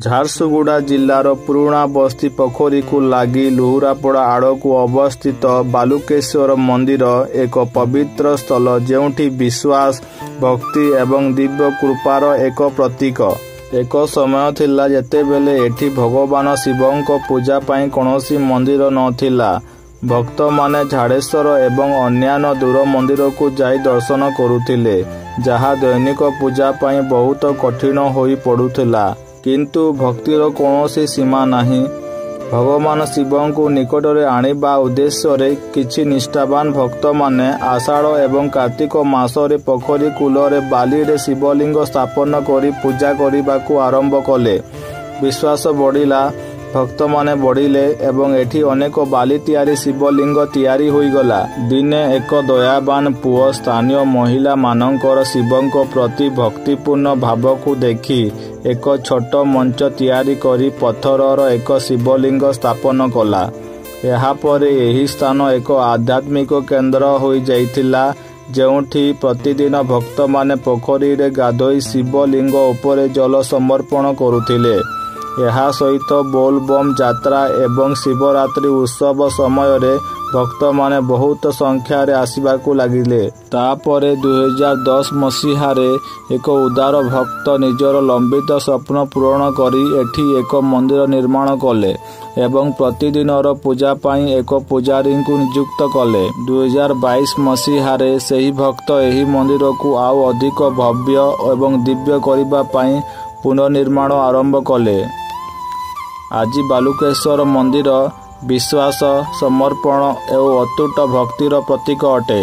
ଝାରସୁଗୁଡ଼ା ଜିଲ୍ଲାର ପୁରୁଣା ବସ୍ତି ପୋଖରୀକୁ ଲାଗି ଲୁହୁରାପଡ଼ା ଆଡ଼କୁ ଅବସ୍ଥିତ ବାଲୁକେଶ୍ୱର ମନ୍ଦିର ଏକ ପବିତ୍ର ସ୍ଥଳ, ଯେଉଁଠି ବିଶ୍ୱାସ, ଭକ୍ତି ଏବଂ ଦିବ୍ୟ କୃପାର ଏକ ପ୍ରତୀକ। ଏକ ସମୟ ଥିଲା ଯେତେବେଳେ ଏଠି ଭଗବାନ ଶିବଙ୍କ ପୂଜା ପାଇଁ କୌଣସି ମନ୍ଦିର ନଥିଲା। ଭକ୍ତମାନେ ଝାଡ଼େଶ୍ୱର ଏବଂ ଅନ୍ୟାନ୍ୟ ଦୂର ମନ୍ଦିରକୁ ଯାଇ ଦର୍ଶନ କରୁଥିଲେ, ଯାହା ଦୈନିକ ପୂଜା ପାଇଁ ବହୁତ କଠିନ ହୋଇ ପଡ଼ୁଥିଲା। କିନ୍ତୁ ଭକ୍ତିର କୌଣସି ସୀମା ନାହିଁ। ଭଗବାନ ଶିବଙ୍କୁ ନିକଟରେ ଆଣିବା ଉଦ୍ଦେଶ୍ୟରେ କିଛି ନିଷ୍ଠାବାନ ଭକ୍ତମାନେ ଆଷାଢ଼ ଏବଂ କାର୍ତ୍ତିକ ମାସରେ ପୋଖରୀ କୂଳରେ ବାଲିରେ ଶିବଲିଙ୍ଗ ସ୍ଥାପନ କରି ପୂଜା କରିବାକୁ ଆରମ୍ଭ କଲେ। ବିଶ୍ୱାସ ବଢ଼ିଲା, ଭକ୍ତମାନେ ବଢ଼ିଲେ ଏବଂ ଏଠି ଅନେକ ବାଲି ତିଆରି ଶିବଲିଙ୍ଗ ତିଆରି ହୋଇଗଲା। ଦିନେ ଏକ ଦୟାବାନ ପୁଅ ସ୍ଥାନୀୟ ମହିଳାମାନଙ୍କର ଶିବଙ୍କ ପ୍ରତି ଭକ୍ତିପୂର୍ଣ୍ଣ ଭାବକୁ ଦେଖି ଏକ ଛୋଟ ମଞ୍ଚ ତିଆରି କରି ପଥରର ଏକ ଶିବଲିଙ୍ଗ ସ୍ଥାପନ କଲା। ଏହାପରେ ଏହି ସ୍ଥାନ ଏକ ଆଧ୍ୟାତ୍ମିକ କେନ୍ଦ୍ର ହୋଇଯାଇଥିଲା, ଯେଉଁଠି ପ୍ରତିଦିନ ଭକ୍ତମାନେ ପୋଖରୀରେ ଗାଧୋଇ ଶିବଲିଙ୍ଗ ଉପରେ ଜଳ ସମର୍ପଣ କରୁଥିଲେ। ଏହା ସହିତ ବୋଲବମ୍ ଯାତ୍ରା ଏବଂ ଶିବରାତ୍ରି ଉତ୍ସବ ସମୟରେ ଭକ୍ତମାନେ ବହୁତ ସଂଖ୍ୟାରେ ଆସିବାକୁ ଲାଗିଲେ। ତାପରେ 2010 ମସିହାରେ ଏକ ଉଦାର ଭକ୍ତ ନିଜର ଲମ୍ବିତ ସ୍ୱପ୍ନ ପୂରଣ କରି ଏଠି ଏକ ମନ୍ଦିର ନିର୍ମାଣ କଲେ ଏବଂ ପ୍ରତିଦିନର ପୂଜା ପାଇଁ ଏକ ପୂଜାରୀଙ୍କୁ ନିଯୁକ୍ତ କଲେ। 2022 ମସିହାରେ ସେହି ଭକ୍ତ ଏହି ମନ୍ଦିରକୁ ଆଉ ଅଧିକ ଭବ୍ୟ ଏବଂ ଦିବ୍ୟ କରିବା ପାଇଁ ପୁନର୍ନିର୍ମାଣ ଆରମ୍ଭ କଲେ। ଆଜି ବାଲୁକେଶ୍ୱର ମନ୍ଦିର ବିଶ୍ୱାସ, ସମର୍ପଣ ଓ ଅତୁଟ ଭକ୍ତିର ପ୍ରତୀକ ଅଟେ।